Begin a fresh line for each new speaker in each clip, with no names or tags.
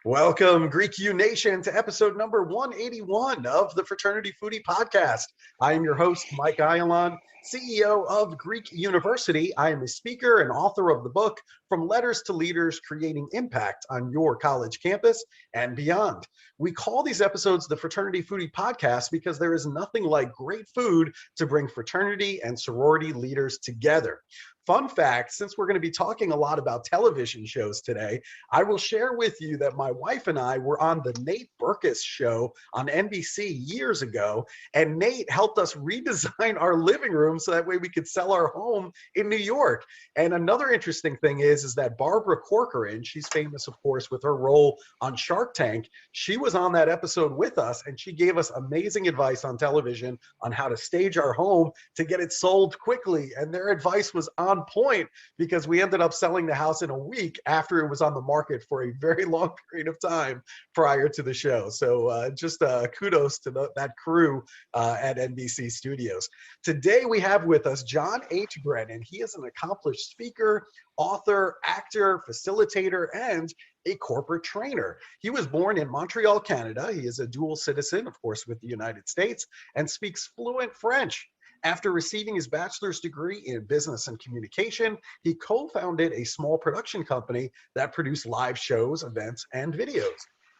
Welcome, Greek U Nation, to episode number 181 of the Fraternity Foodie Podcast. I am your host, Mike Ayalon, CEO of Greek University. I am a speaker and author of the book, From Letters to Leaders, Creating Impact on Your College Campus and Beyond. We call these episodes the Fraternity Foodie Podcast because there is nothing like great food to bring fraternity and sorority leaders together. Fun fact, since we're going to be talking a lot about television shows today, I will share with you that my wife and I were on the Nate Berkus show on NBC years ago, and Nate helped us redesign our living room so that way we could sell our home in New York. And another interesting thing is that Barbara Corcoran, she's famous, of course, with her role on Shark Tank. She was on that episode with us, and she gave us amazing advice on television on how to stage our home to get it sold quickly. And their advice was on point because we ended up selling the house in a week after it was on the market for a very long period of time prior to the show. So just kudos to that crew at NBC Studios. Today we have with us John H Brennan. He is an accomplished speaker, author, actor, facilitator, and a corporate trainer. He was born in Montreal, Canada. He is a dual citizen, of course, with the United States, and speaks fluent French. After receiving his bachelor's degree in business and communication, he co-founded a small production company that produced live shows, events, and videos.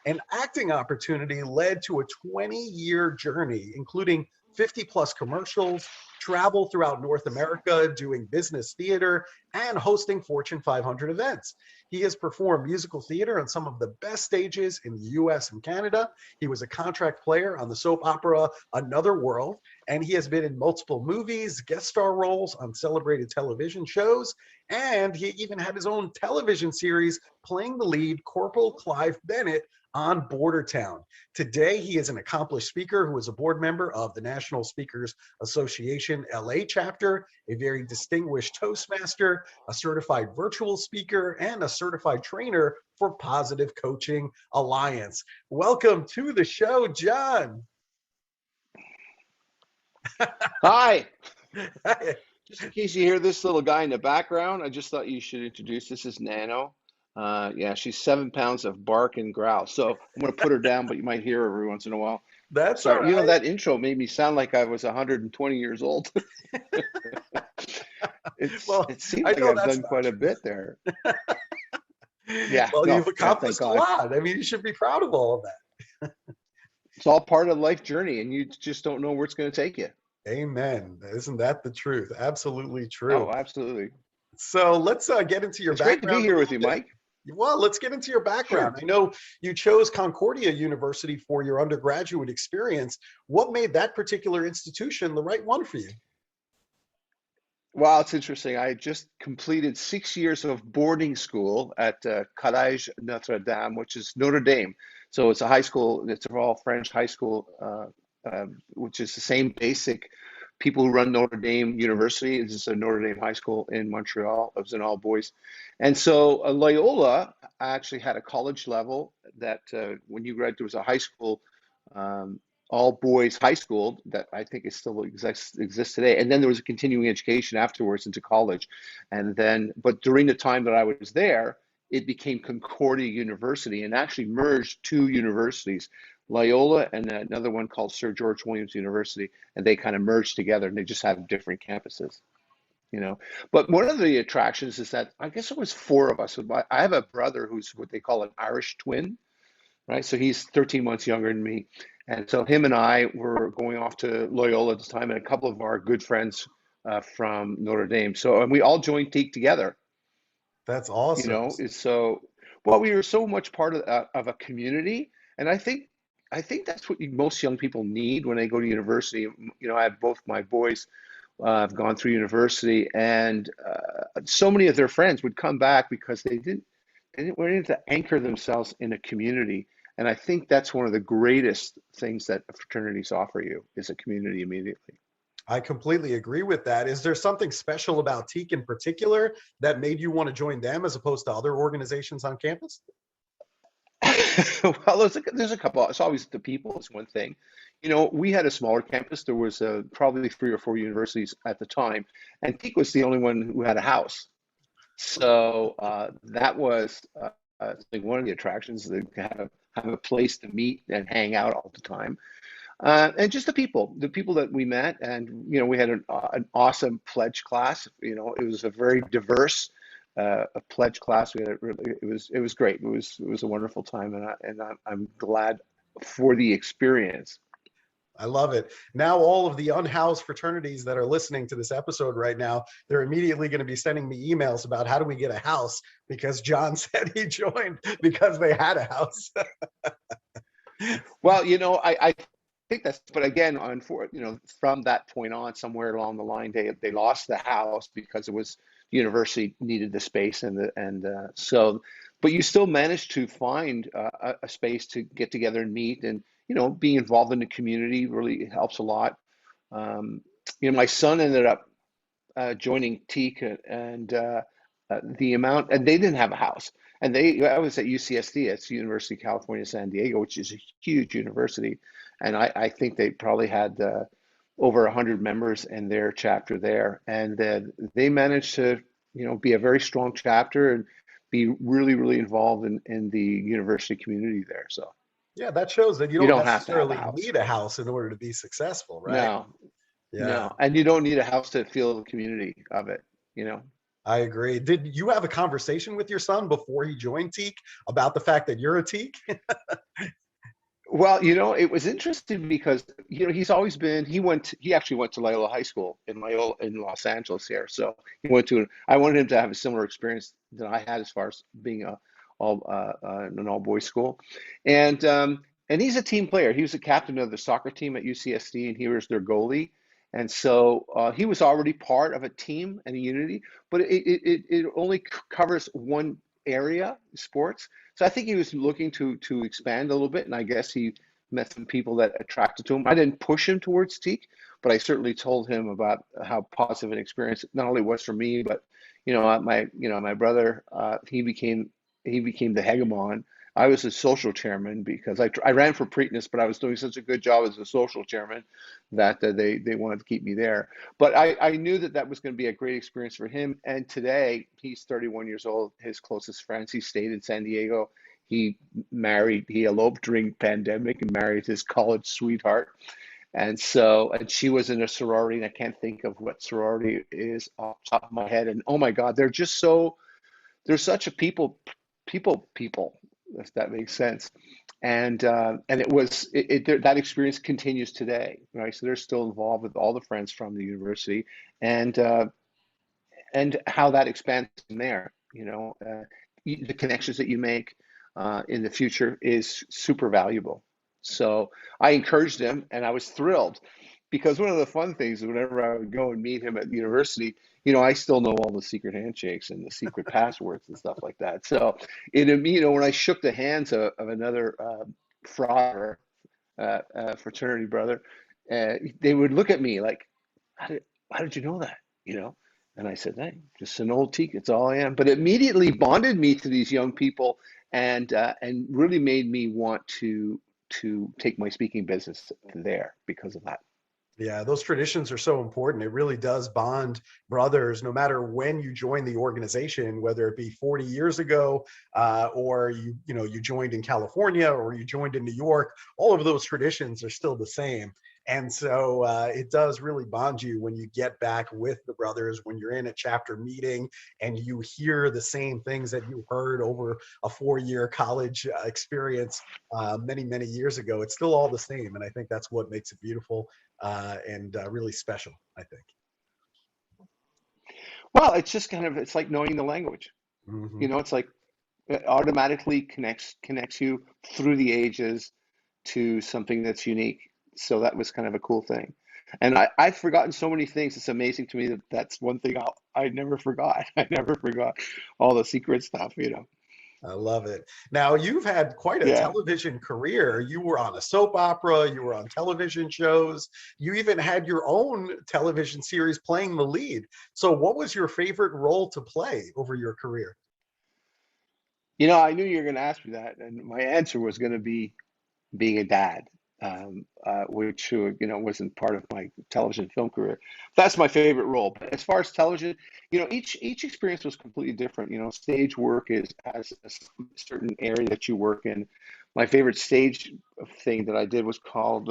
An acting opportunity led to a 20-year journey, including 50-plus commercials, travel throughout North America, doing business theater, and hosting Fortune 500 events. He has performed musical theater on some of the best stages in the US and Canada. He was a contract player on the soap opera Another World, and he has been in multiple movies, guest star roles on celebrated television shows, and he even had his own television series playing the lead, Corporal Clive Bennett, on Bordertown. Today, he is an accomplished speaker who is a board member of the National Speakers Association LA chapter, a very distinguished Toastmaster, a certified virtual speaker, and a certified trainer for Positive Coaching Alliance. Welcome to the show, John.
Hi. Just in case you hear this little guy in the background, I just thought you should introduce. This is Nano. Yeah, she's 7 pounds of bark and growl. So I'm going to put her down, but you might hear her every once in a while.
That's
all
right.
You know, that intro made me sound like I was 120 years old. It seems like I've done quite a bit there.
Yeah. Well, you've accomplished a lot. I mean, you should be proud of all of that.
It's all part of the life journey, and you just don't know where it's going to take you.
Amen. Isn't that the truth? Absolutely true.
Oh, absolutely.
So let's get into your background.
It's great to be here with you, Mike.
Well, let's get into your background. Sure. I know you chose Concordia University for your undergraduate experience. What made that particular institution the right one for you?
Well, it's interesting. I just completed 6 years of boarding school at Collège Notre Dame, which is Notre Dame. So it's a high school. It's an all French high school, which is the same basic people who run Notre Dame University. This is a Notre Dame high school in Montreal. It was an all boys. And so Loyola actually had a college level that when you graduated, there was a high school, all boys high school that I think is still exists today. And then there was a continuing education afterwards into college. And then, but during the time that I was there, it became Concordia University and actually merged two universities, Loyola and another one called Sir George Williams University, and they kind of merged together and they just have different campuses, you know. But one of the attractions is that I guess it was four of us. I have a brother who's what they call an Irish twin, right? So he's 13 months younger than me. And so him and I were going off to Loyola at this time, and a couple of our good friends from Notre Dame. So, and we all joined Teak together.
That's awesome.
You know, so, well, we were so much part of a community, and I think that's what most young people need when they go to university. You know, I have both my boys have gone through university, and so many of their friends would come back because they didn't to anchor themselves in a community. And I think that's one of the greatest things that fraternities offer you is a community immediately.
I completely agree with that. Is there something special about Teak in particular that made you want to join them as opposed to other organizations on campus?
Well, there's a couple. It's always the people is one thing. We had a smaller campus. There was probably 3 or 4 universities at the time, and Peak was the only one who had a house. So that was like one of the attractions. They have a place to meet and hang out all the time, and just the people that we met, and we had an awesome pledge class. It was a very diverse a pledge class. We had it was great. It was a wonderful time, I'm glad for the experience.
I love it. Now, all of the unhoused fraternities that are listening to this episode right now, they're immediately going to be sending me emails about how do we get a house because John said he joined because they had a house.
Well, I think that's, but again, from that point on, somewhere along the line, they lost the house because it was university needed the space so, but you still managed to find a space to get together and meet, and being involved in the community really helps a lot. Um, my son ended up joining Teak, the amount, and they didn't have a house. And I was at UCSD, it's University of California, San Diego, which is a huge university. And I think they probably had over 100 members in their chapter there. And they managed to, be a very strong chapter and be really, really involved in the university community there. So
Yeah, that shows that you
you
don't
don't have to have a
necessarily
house.
need a house in order to be successful, right?
No,
Yeah,
no. And you don't need a house to feel the community of it, you know.
I agree. Did you have a conversation with your son before he joined Teak about the fact that you're a Teak?
Well, it was interesting because he's always been. He actually went to Loyola High School in Los Angeles here. So he went to. I wanted him to have a similar experience that I had as far as being an all boys school, and he's a team player. He was the captain of the soccer team at UCSD, and he was their goalie. And so he was already part of a team and a unity, but it only covers one area, sports. So I think he was looking to expand a little bit, and I guess he met some people that attracted to him. I didn't push him towards Teak, but I certainly told him about how positive an experience it not only was for me, but my brother, he became the hegemon. I was a social chairman because I ran for Preakness, but I was doing such a good job as a social chairman that they wanted to keep me there. But I knew that was going to be a great experience for him. And today he's 31 years old. His closest friends, he stayed in San Diego. He eloped during pandemic and married his college sweetheart. And she was in a sorority, and I can't think of what sorority is off the top of my head. And oh my God, they're such a people, if that makes sense. And that experience continues today, right? So they're still involved with all the friends from the university, and how that expands from there. The connections that you make in the future is super valuable. So I encouraged him, and I was thrilled because one of the fun things is whenever I would go and meet him at the university, I still know all the secret handshakes and the secret passwords and stuff like that. So when I shook the hands of another fraud fraternity brother, they would look at me like, how did you know that? And I said, hey, just an old teak. It's all I am. But it immediately bonded me to these young people, and really made me want to take my speaking business there because of that.
Yeah, those traditions are so important. It really does bond brothers, no matter when you join the organization, whether it be 40 years ago, or you joined in California or you joined in New York. All of those traditions are still the same. And so it does really bond you when you get back with the brothers, when you're in a chapter meeting and you hear the same things that you heard over a 4-year college experience many, many years ago. It's still all the same. And I think that's what makes it beautiful and really special, I think.
Well, it's just it's like knowing the language.
Hmm.
It's like it automatically connects you through the ages to something that's unique. So that was kind of a cool thing. And I've forgotten so many things. It's amazing to me that's one thing I never forgot. I never forgot all the secret stuff.
I love it. Now, you've had quite a
Yeah.
television career. You were on a soap opera, you were on television shows, you even had your own television series playing the lead. So, what was your favorite role to play over your career?
I knew you were going to ask me that, and my answer was going to be being a dad, which wasn't part of my television film career. That's my favorite role. But as far as television, each experience was completely different. Stage work has a certain area that you work in. My favorite stage thing that I did was called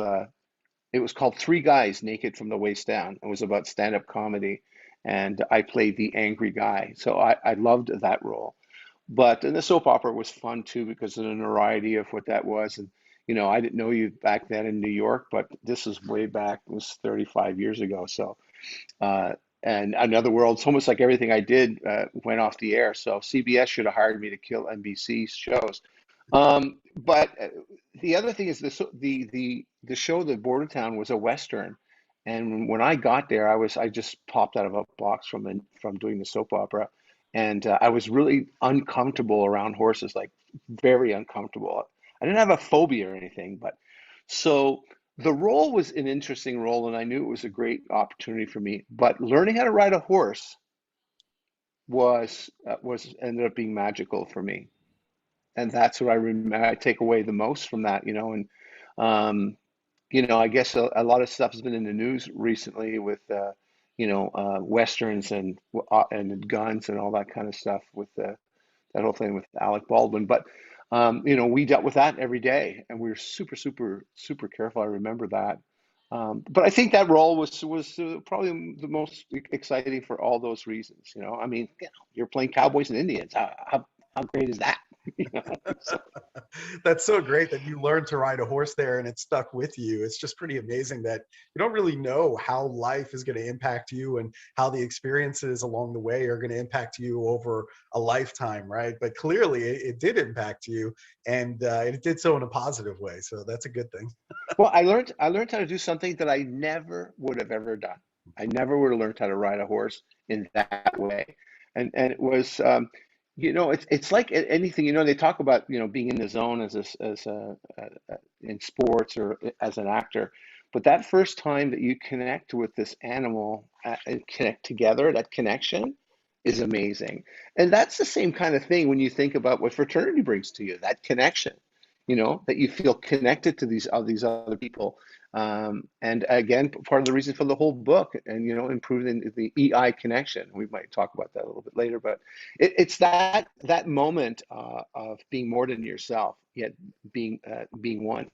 Three Guys Naked from the Waist Down. It was about stand-up comedy, and I played the angry guy. So I loved that role. And the soap opera was fun too because of the notoriety of what that was. And I didn't know you back then in New York, but this is way back. It was 35 years ago. So uh, and Another World, it's almost like everything I did went off the air. So CBS should have hired me to kill NBC shows. But the other thing is the show, the Bordertown, was a Western. And when I got there, I just popped out of a box from doing the soap opera, and I was really uncomfortable around horses, like very uncomfortable. I didn't have a phobia or anything, but so the role was an interesting role, and I knew it was a great opportunity for me. But learning how to ride a horse was ended up being magical for me, and that's what I take away the most from that. And um, I guess a lot of stuff has been in the news recently with westerns and guns and all that kind of stuff with that whole thing with Alec Baldwin. But we dealt with that every day, and we were super, super, super careful. I remember that. But I think that role was probably the most exciting for all those reasons. I mean, you're playing cowboys and Indians. How great is that? You know? So,
That's so great that you learned to ride a horse there and it stuck with you. It's just pretty amazing that you don't really know how life is going to impact you and how the experiences along the way are going to impact you over a lifetime, right? But clearly it did impact you, and it did so in a positive way. So that's a good thing.
well, I learned how to do something that I never would have ever done. I never would have learned how to ride a horse in that way. And it was it's like anything. They talk about being in the zone in sports or as an actor, but that first time that you connect with this animal and connect together, that connection is amazing. And that's the same kind of thing when you think about what fraternity brings to you, that connection, that you feel connected to these other people. And again, part of the reason for the whole book, and improving the EI connection. We might talk about that a little bit later, but it's that moment of being more than yourself, yet being one.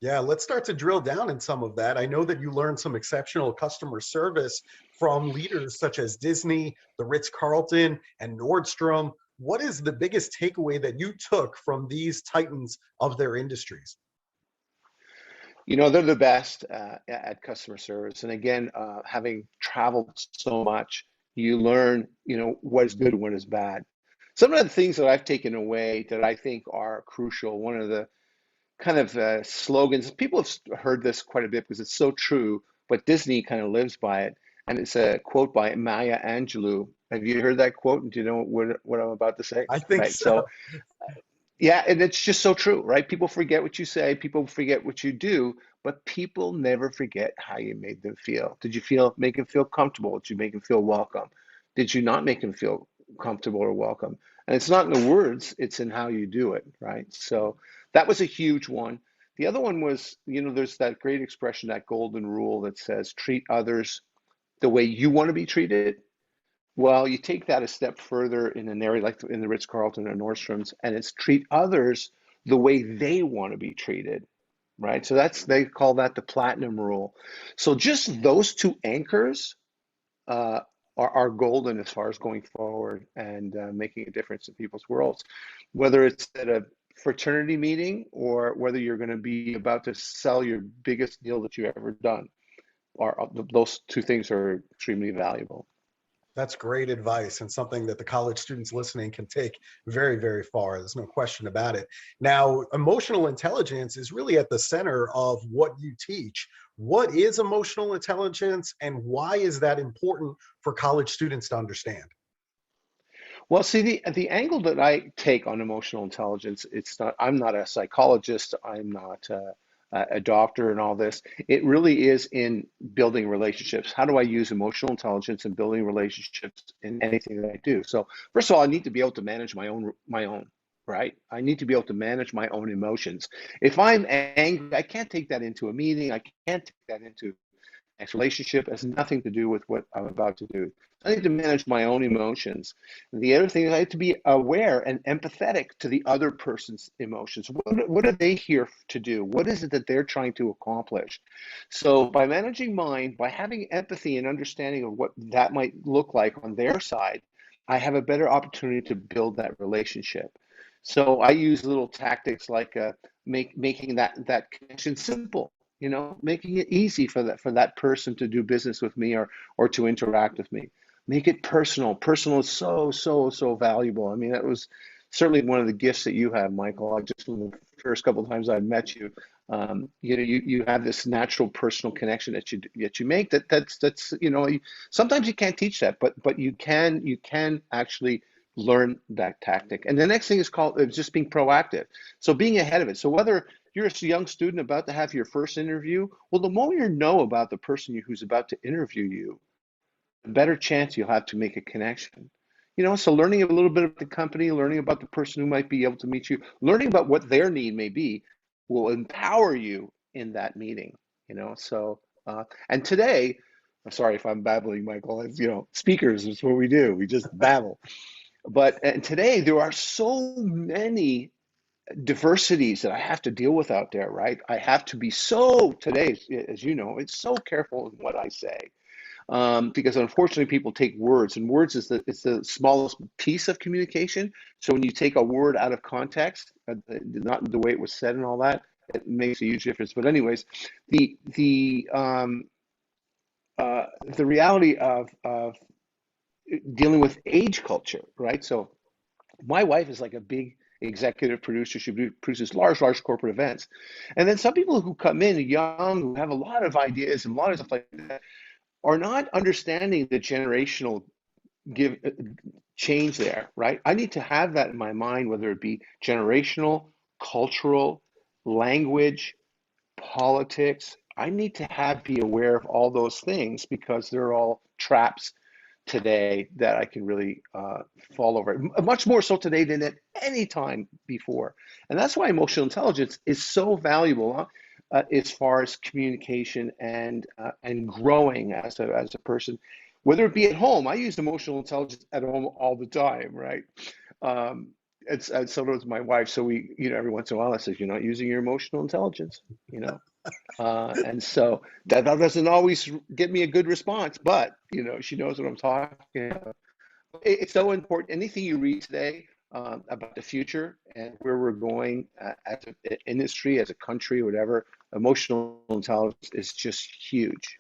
Yeah, let's start to drill down in some of that. I know that you learned some exceptional customer service from leaders such as Disney, the Ritz-Carlton, and Nordstrom. What is the biggest takeaway that you took from these titans of their industries?
They're the best at customer service. And again, having traveled so much, you learn, what is good and what is bad. Some of the things that I've taken away that I think are crucial, one of the kind of slogans, people have heard this quite a bit because it's so true, but Disney kind of lives by it. And it's a quote by Maya Angelou. Have you heard that quote? Do you know what I'm about to say?
I think
Right.
so.
So yeah, and it's just so true, right? People forget what you say, people forget what you do, but people never forget how you made them feel. Did you make them feel comfortable? Did you make them feel welcome? Did you not make them feel comfortable or welcome? And it's not in the words, it's in how you do it, right? So that was a huge one. The other one was, there's that great expression, that golden rule that says treat others the way you want to be treated. Well, you take that a step further in an area like in the Ritz-Carlton or Nordstrom's, and it's treat others the way they want to be treated, right? So they call that the platinum rule. So just those two anchors uh, are golden as far as going forward and making a difference in people's worlds, whether it's at a fraternity meeting or whether you're going to be about to sell your biggest deal that you've ever done. Those two things are extremely valuable.
That's great advice and something that the college students listening can take very, very far. There's no question about it. Now, emotional intelligence is really at the center of what you teach. What is emotional intelligence and why is that important for college students to understand?
Well, see, the angle that I take on emotional intelligence, it's not. I'm not a psychologist. I'm not. a doctor and all this. It really is in building relationships. How do I use emotional intelligence in building relationships in anything that I do? So first of all, I need to be able to manage my own, right? I need to be able to manage my own emotions. If I'm angry, I can't take that into a meeting. I can't take that into next relationship. It has nothing to do with what I'm about to do. I need to manage my own emotions. And the other thing is I have to be aware and empathetic to the other person's emotions. What are they here to do? What is it that they're trying to accomplish? So by managing mine, by having empathy and understanding of what that might look like on their side, I have a better opportunity to build that relationship. So I use little tactics like making that connection simple, making it easy for that person to do business with me or to interact with me. Make it personal. Personal is so valuable. I mean, that was certainly one of the gifts that you have, Michael. I just from the first couple of times I've met you, you have this natural personal connection that you make. That's sometimes you can't teach that, but you can actually learn that tactic. And the next thing is called just being proactive. So being ahead of it. So whether you're a young student about to have your first interview, well, the more you know about the person who's about to interview you, the better chance you'll have to make a connection. So learning a little bit about the company, learning about the person who might be able to meet you, learning about what their need may be will empower you in that meeting. So and today, I'm sorry if I'm babbling, Michael. It's, speakers is what we do. We just babble. And today there are so many diversities that I have to deal with out there, right? I have to be today, as you know, it's so careful in what I say. Because unfortunately people take words, and words is the smallest piece of communication. So when you take a word out of context, not the way it was said and all that, it makes a huge difference. But anyways, the reality of dealing with age culture, right? So my wife is like a big executive producer. She produces large corporate events. And then some people who come in young, who have a lot of ideas and a lot of stuff like that, are not understanding the generational give change there, right? I need to have that in my mind, whether it be generational, cultural, language, politics. I need to be aware of all those things because they're all traps today that I can really fall over. Much more so today than at any time before. And that's why emotional intelligence is so valuable as far as communication and growing as a person, whether it be at home. I use emotional intelligence at home all the time, right? And so does my wife. So we, every once in a while I say, you're not using your emotional intelligence, and so that doesn't always get me a good response, but she knows what I'm talking about. It's so important. Anything you read today about the future and where we're going as an industry, as a country, whatever, emotional intelligence is just huge.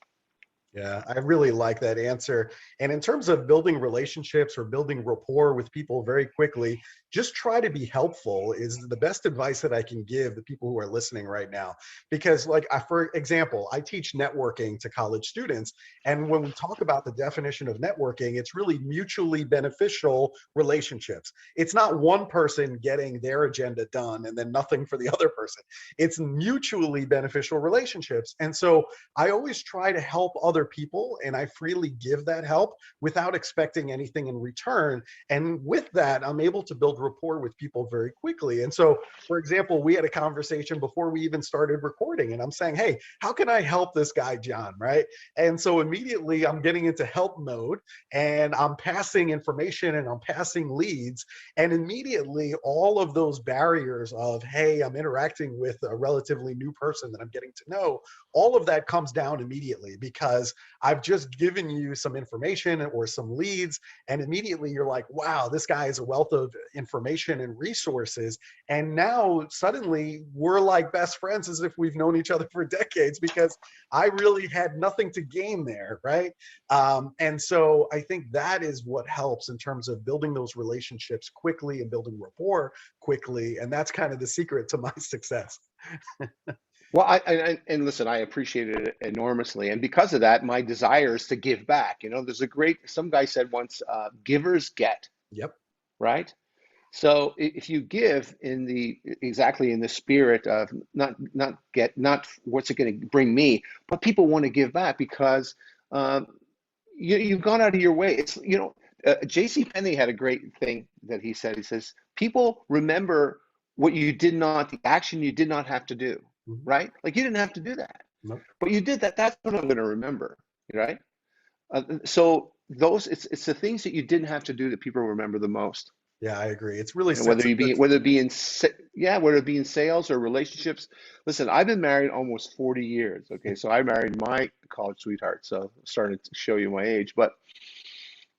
Yeah, I really like that answer. And in terms of building relationships or building rapport with people very quickly, just try to be helpful is the best advice that I can give the people who are listening right now. Because, like, for example, I teach networking to college students. And when we talk about the definition of networking, it's really mutually beneficial relationships. It's not one person getting their agenda done and then nothing for the other person. It's mutually beneficial relationships. And so I always try to help other people, and I freely give that help without expecting anything in return. And with that, I'm able to build rapport with people very quickly. And so, for example, we had a conversation before we even started recording, and I'm saying, hey, how can I help this guy, John, right? And so immediately I'm getting into help mode, and I'm passing information and I'm passing leads. And immediately all of those barriers of, hey, I'm interacting with a relatively new person that I'm getting to know, all of that comes down immediately because I've just given you some information or some leads, and immediately you're like, wow, this guy is a wealth of information and resources. And now suddenly we're like best friends as if we've known each other for decades because I really had nothing to gain there, right? And so I think that is what helps in terms of building those relationships quickly and building rapport quickly. And that's kind of the secret to my success.
Well, and listen, I appreciated it enormously, and because of that, my desire is to give back. There's some guy said once, "Givers get,"
Yep.
right? So if you give in the exactly in the spirit of not what's it going to bring me, but people want to give back because um, you've gone out of your way. It's J.C. Penney had a great thing that he said. He says people remember what you did not, the action you did not have to do,
Mhm.
right? Like you didn't have to do that,
Nope.
but you did that. That's what I'm going to remember, right? So those it's the things that you didn't have to do that people remember the most.
Yeah, I agree. It's really
Whether
sets a
you be
good.
whether it be in whether it be in sales or relationships. Listen, I've been married almost 40 years. Okay, so I married my college sweetheart. So starting to show you my age, but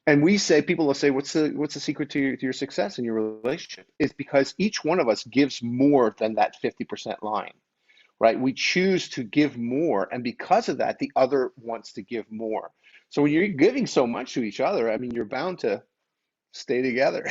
and we say people will say, what's the secret to your success in your relationship? It's because each one of us gives more than that 50% line, right? We choose to give more, and because of that, the other wants to give more. So when you're giving so much to each other, I mean, you're bound to stay together.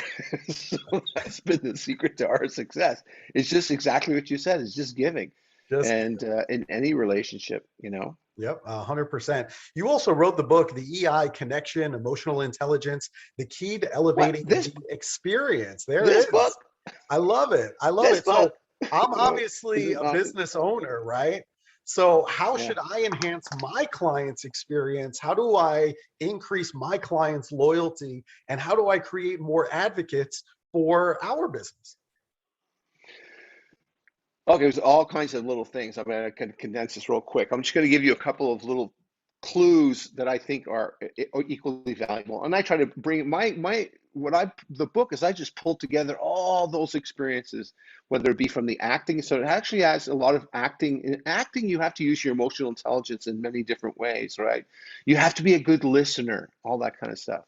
So that's been the secret to our success. It's just exactly what you said. It's just giving,
Just
and in any relationship, you know.
Yep, 100%. You also wrote the book, The EI Connection, Emotional Intelligence, the key to
What
elevating the experience. There it
this book
is. I love it. I love
this
it. So
book?
I'm
No, is
obviously
it
a
not?
business owner, right? So how
Yeah.
should I enhance my client's experience? How do I increase my client's loyalty? And how do I create more advocates for our business?
Okay, there's all kinds of little things. I'm going to condense this real quick. I'm just going to give you a couple of little clues that I think are equally valuable. And I try to bring the book is I just pulled together all those experiences, whether it be from the acting. So it actually has a lot of acting. In acting, you have to use your emotional intelligence in many different ways, right? You have to be a good listener, all that kind of stuff.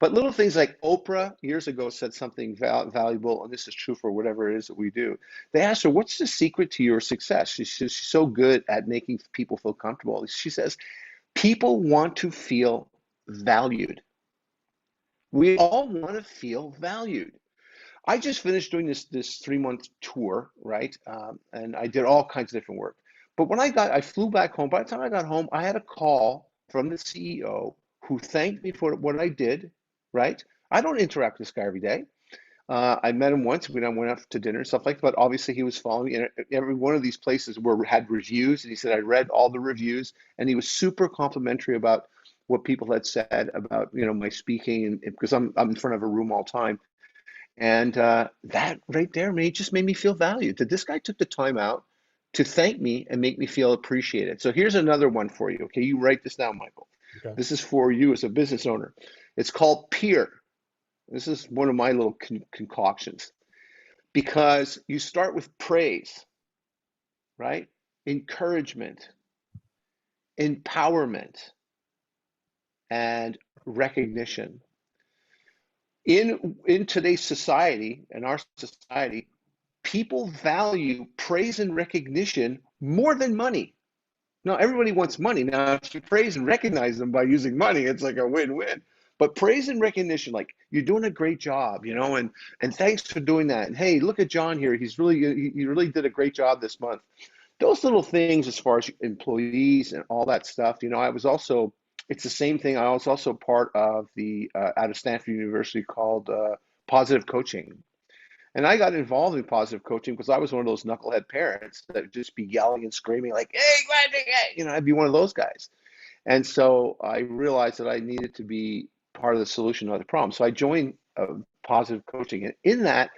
But little things like Oprah years ago said something valuable, and this is true for whatever it is that we do. They asked her, "What's the secret to your success?" She's so good at making people feel comfortable. She says, "People want to feel valued. We all want to feel valued." I just finished doing this 3 month tour, right? And I did all kinds of different work. But I flew back home. By the time I got home, I had a call from the CEO who thanked me for what I did, right? I don't interact with this guy every day. I met him once. We went out to dinner and stuff like that. But obviously, he was following me. And every one of these places had reviews, and he said I read all the reviews, and he was super complimentary about what people had said about my speaking, and because I'm in front of a room all the time. And that right there just made me feel valued. That this guy took the time out to thank me and make me feel appreciated. So here's another one for you. Okay, you write this down, Michael.
Okay.
This is for you as a business owner. It's called peer. This is one of my little concoctions because you start with praise, right? Encouragement, empowerment, and recognition. In today's society, in our society, people value praise and recognition more than money. Now, everybody wants money. Now, if you praise and recognize them by using money, it's like a win-win. But praise and recognition, like you're doing a great job, and thanks for doing that. And hey, look at John here. He really did a great job this month. Those little things, as far as employees and all that stuff, it's the same thing. I was also part of the out of Stanford University called positive coaching. And I got involved in positive coaching because I was one of those knucklehead parents that would just be yelling and screaming like, "Hey, I'd be one of those guys." And so I realized that I needed to be part of the solution, not the problem. So I joined positive coaching, and in that,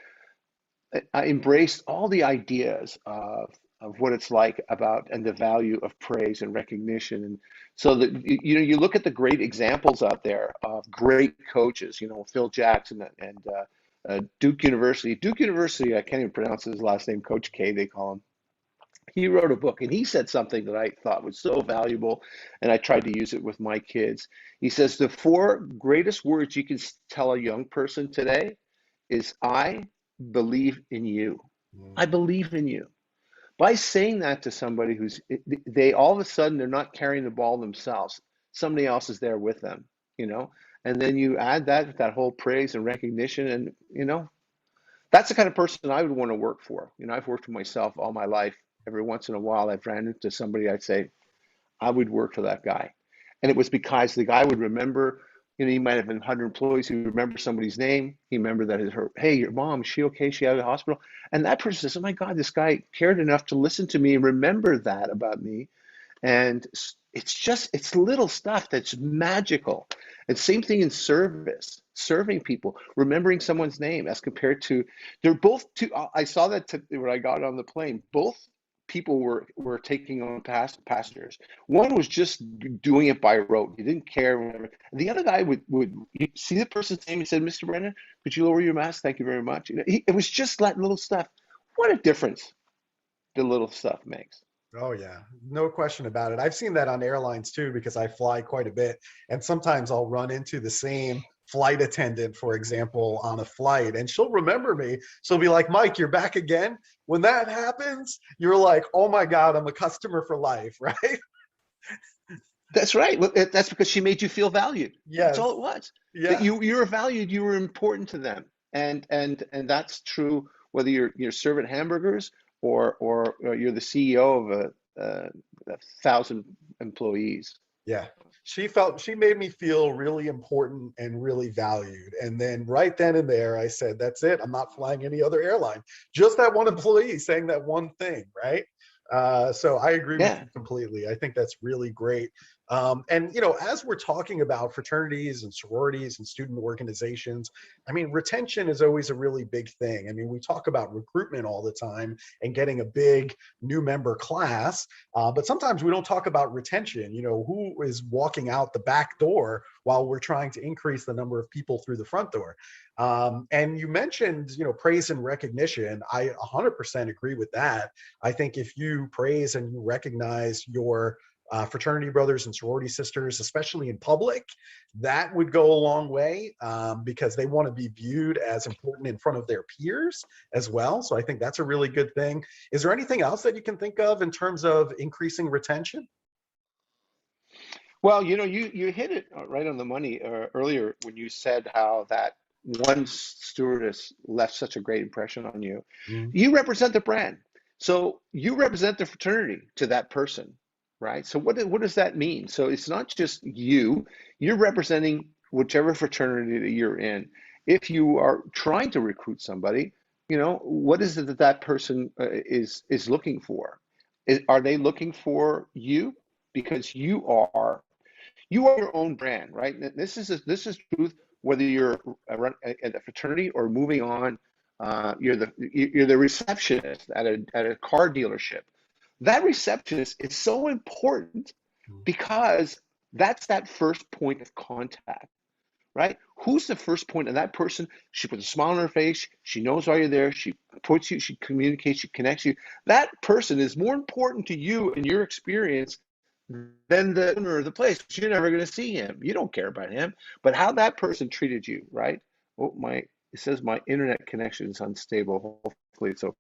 I embraced all the ideas of what it's like about and the value of praise and recognition. And so that you look at the great examples out there of great coaches, Phil Jackson and Duke University. Duke University, I can't even pronounce his last name, Coach K, they call him. He wrote a book and he said something that I thought was so valuable, and I tried to use it with my kids. He says the four greatest words you can tell a young person today is I believe in you. I
Mm.
believe in you. By saying that to somebody they all of a sudden they're not carrying the ball themselves. Somebody else is there with them, you know. And then you add that whole praise and recognition, and that's the kind of person I would want to work for. I've worked for myself all my life. Every once in a while, I've ran into somebody I'd say I would work for that guy, and it was because the guy would remember You know, you might have 100 employees who remember somebody's name. He remembered that hey, your mom, is she okay? Is she out of the hospital? And that person says, oh my God, this guy cared enough to listen to me and remember that about me. And it's little stuff that's magical. And same thing in service, serving people, remembering someone's name as compared to, they're both two. I saw that when I got on the plane. Both people were taking on passengers. One was just doing it by rote. He didn't care. Whatever. The other guy would you see the person's name and said, Mr. Brennan, could you lower your mask? Thank you very much. You know, it was just that little stuff. What a difference the little stuff makes.
Oh yeah, no question about it. I've seen that on airlines too, because I fly quite a bit, and sometimes I'll run into the same flight attendant, for example, on a flight, and she'll remember me. She'll be like, Mike, you're back again. When that happens, you're like, oh my God, I'm a customer for life, right?
That's right. Well, that's because she made you feel valued. That's
Yes.
all it was. That
Yeah.
you were valued, you were important to them, and that's true whether you're serving hamburgers or you're the CEO of a 1,000 employees.
Yeah. She made me feel really important and really valued. And then right then and there, I said, that's it. I'm not flying any other airline. Just that one employee saying that one thing, right? So I agree with
Yeah.
you completely. I think that's really great. And as we're talking about fraternities and sororities and student organizations, I mean, retention is always a really big thing. I mean, we talk about recruitment all the time and getting a big new member class, but sometimes we don't talk about retention. Who is walking out the back door while we're trying to increase the number of people through the front door? And you mentioned, praise and recognition. I 100% agree with that. I think if you praise and you recognize your fraternity brothers and sorority sisters, especially in public, that would go a long way, because they want to be viewed as important in front of their peers as well. So I think that's a really good thing. Is there anything else that you can think of in terms of increasing retention?
Well, you hit it right on the money earlier when you said how that one stewardess left such a great impression on you.
Mhm.
You represent the brand. So you represent the fraternity to that person, right? So what does that mean? So it's not just you're representing whichever fraternity that you're in. If you are trying to recruit somebody, what is it that that person is looking for? Are they looking for you? Because you are your own brand, right? This is truth. Whether you're at a fraternity or moving on, you're the receptionist at a car dealership. That receptionist is so important because that's that first point of contact, right? Who's the first point? And that person, she puts a smile on her face. She knows why you're there. She puts you. She communicates. She connects you. That person is more important to you and your experience than the owner of the place. You're never going to see him. You don't care about him, but how that person treated you, right? Oh, it says my internet connection is unstable. Hopefully it's okay.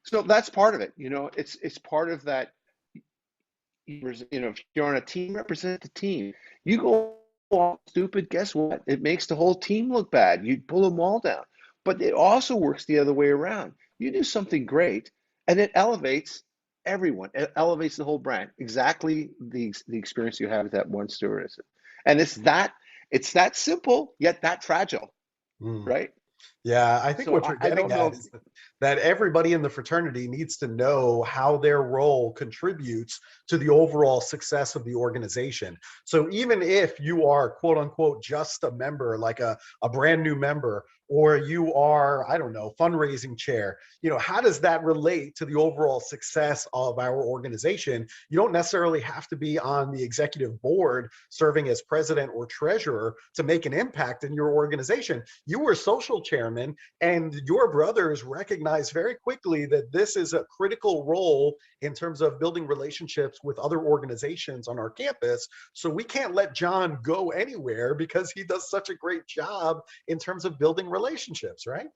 So that's part of it. It's part of that. If you're on a team, represent the team. You go all stupid, guess what? It makes the whole team look bad. You pull them all down. But it also works the other way around. You do something great, and it elevates everyone. It elevates the whole brand. Exactly the experience you have with that one stewardess. And it's that simple, yet that fragile,
Mm.
right?
Yeah, I think
So
what you're
I
getting
don't
at
know.
is that everybody in the fraternity needs to know how their role contributes to the overall success of the organization. So even if you are, quote unquote, just a member, like a brand new member, or you are, I don't know, fundraising chair, how does that relate to the overall success of our organization? You don't necessarily have to be on the executive board serving as president or treasurer to make an impact in your organization. You were social chairman, and your brothers recognized very quickly that this is a critical role in terms of building relationships with other organizations on our campus. So we can't let John go anywhere because he does such a great job in terms of building relationships, right?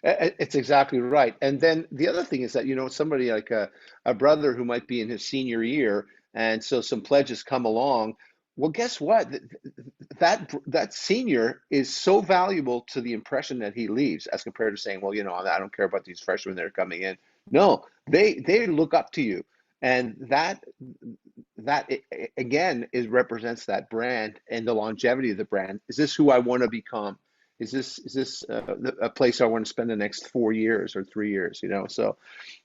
It's exactly right. And then the other thing is that, somebody like a brother who might be in his senior year, and so some pledges come along. Well, guess what? That senior is so valuable to the impression that he leaves as compared to saying, well, I don't care about these freshmen that are coming in. No, they look up to you. And again represents that brand and the longevity of the brand. Is this who I want to become? Is this a place I want to spend the next 4 years or 3 years? So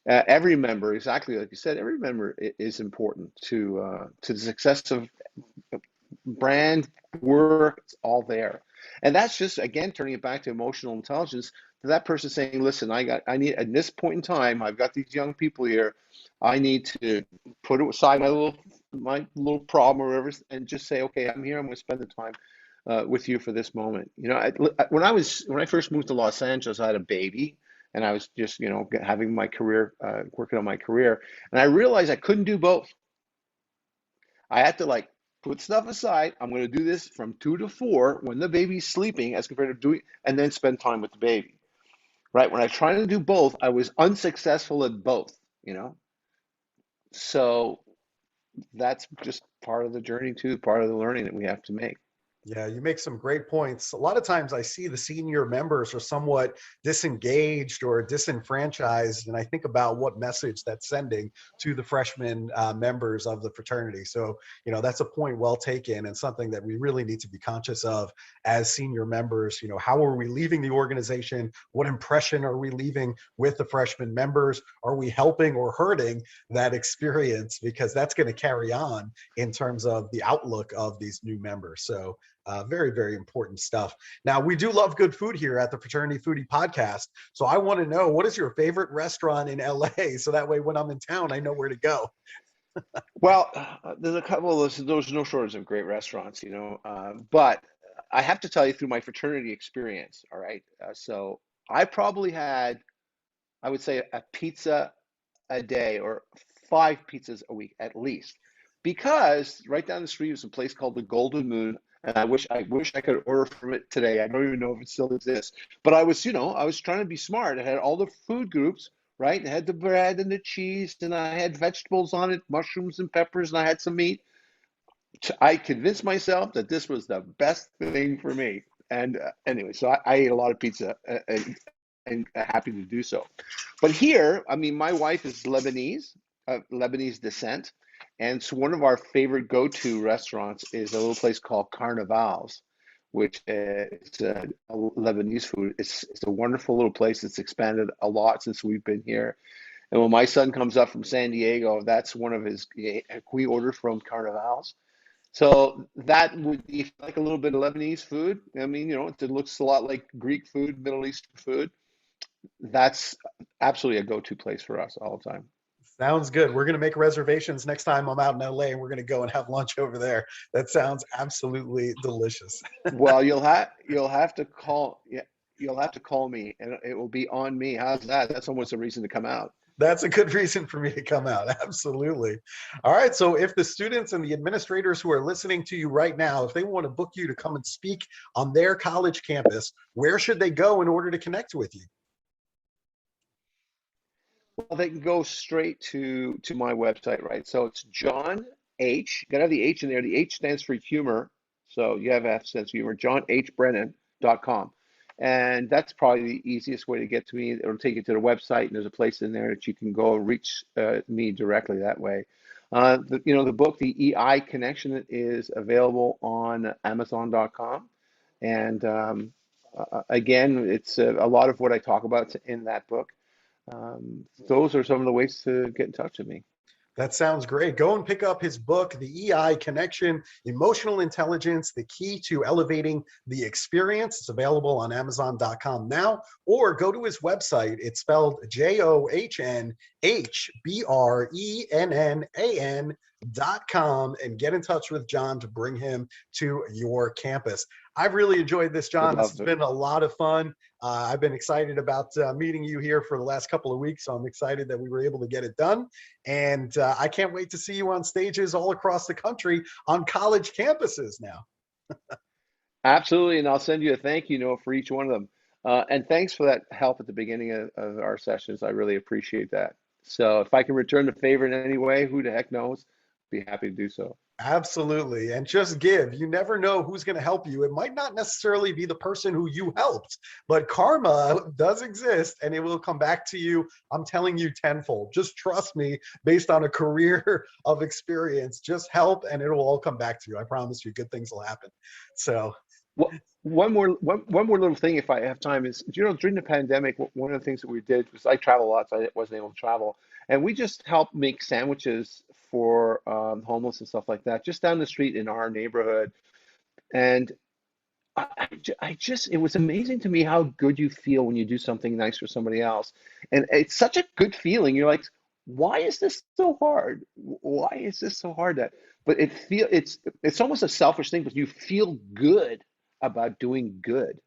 every member, exactly like you said, every member is important to the success of brand work. It's all there, and that's just again turning it back to emotional intelligence. To that person saying, "Listen, I need at this point in time, I've got these young people here. I need to put aside my little problem or whatever, and just say, okay, I'm here. I'm going to spend the time with you for this moment." When I first moved to Los Angeles, I had a baby, and I was just having my career, working on my career, and I realized I couldn't do both. I had to like put stuff aside. I'm going to do this from 2 to 4 when the baby's sleeping, as compared to doing and then spend time with the baby. Right? When I tried to do both, I was unsuccessful at both. So that's just part of the journey too, part of the learning that we have to make.
Yeah, you make some great points. A lot of times I see the senior members are somewhat disengaged or disenfranchised, and I think about what message that's sending to the freshman members of the fraternity. So, that's a point well taken, and something that we really need to be conscious of as senior members. How are we leaving the organization? What impression are we leaving with the freshman members? Are we helping or hurting that experience? Because that's going to carry on in terms of the outlook of these new members. So, very, very important stuff. Now, we do love good food here at the Fraternity Foodie Podcast. So I want to know, what is your favorite restaurant in LA? So that way, when I'm in town, I know where to go.
Well, there's a couple of there's no shortage of great restaurants, but I have to tell you through my fraternity experience, all right? So I probably had, I would say, a pizza a day or 5 pizzas a week at least, because right down the street is a place called the Golden Moon, and I wish I could order from it today. I don't even know if it still exists, but I was trying to be smart. I had all the food groups, right? I had the bread and the cheese, and I had vegetables on it, mushrooms and peppers, and I had some meat. I convinced myself that this was the best thing for me. And anyway, so I ate a lot of pizza, and happy to do so. But here, I mean, my wife is Lebanese descent, and so one of our favorite go-to restaurants is a little place called Carnival's, which is a Lebanese food. It's a wonderful little place. It's expanded a lot since we've been here. And when my son comes up from San Diego, that's one of his. We order from Carnival's. So that would be like a little bit of Lebanese food. I mean, it looks a lot like Greek food, Middle Eastern food. That's absolutely a go-to place for us all the time.
Sounds good. We're going to make reservations next time I'm out in LA, and we're going to go and have lunch over there. That sounds absolutely delicious.
Well, you'll have to call, yeah, you'll have to call me, and it will be on me. How's that? That's almost a reason to come out.
That's a good reason for me to come out. Absolutely. All right. So, if the students and the administrators who are listening to you right now, if they want to book you to come and speak on their college campus, where should they go in order to connect with you?
Well, they can go straight to my website, right? So it's John H. Got to have the H in there. The H stands for humor. So you have F stands for humor. JohnHBrennan.com. And that's probably the easiest way to get to me. It'll take you to the website, and there's a place in there that you can go and reach me directly that way. The book, The EI Connection, is available on Amazon.com. And again, it's a lot of what I talk about in that book. Those are some of the ways to get in touch with me.
That sounds great. Go and pick up his book, The EI Connection, Emotional Intelligence, the Key to Elevating the Experience. It's available on Amazon.com now, or go to his website. It's spelled JohnHBrennan.com, and get in touch with John to bring him to your campus. I've really enjoyed this, John. This has been a lot of fun. I've been excited about meeting you here for the last couple of weeks, so I'm excited that we were able to get it done. And I can't wait to see you on stages all across the country on college campuses now.
Absolutely, and I'll send you a thank you note for each one of them. And thanks for that help at the beginning of our sessions. I really appreciate that. So if I can return the favor in any way, who the heck knows? Be happy to do so.
Absolutely. And just give. You never know who's going to help you. It might not necessarily be the person who you helped, but karma does exist and it will come back to you. I'm telling you tenfold. Just trust me based on a career of experience. Just help and it will all come back to you. I promise you, good things will happen. So,
Well, one more little thing, if I have time, is during the pandemic, one of the things that we did was I travel a lot, so I wasn't able to travel, and we just helped make sandwiches for homeless and stuff like that, just down the street in our neighborhood. And I just, it was amazing to me how good you feel when you do something nice for somebody else, and it's such a good feeling. You're like, why is this so hard? Why is this so hard? But it's almost a selfish thing, but you feel good about doing good.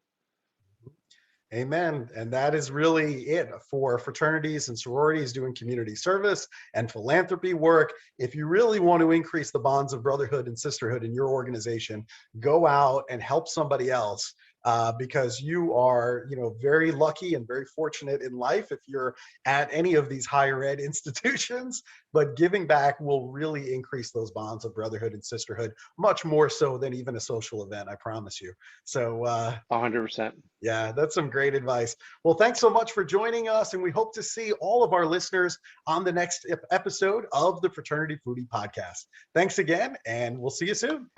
amen. And that is really it for fraternities and sororities doing community service and philanthropy work. If you really want to increase the bonds of brotherhood and sisterhood in your organization, go out and help somebody else. Because you are, very lucky and very fortunate in life if you're at any of these higher ed institutions. But giving back will really increase those bonds of brotherhood and sisterhood, much more so than even a social event. I promise you. So,
100%.
yeah, that's some great advice. Well, thanks so much for joining us, and we hope to see all of our listeners on the next episode of the Fraternity Foodie Podcast. Thanks again, and we'll see you soon.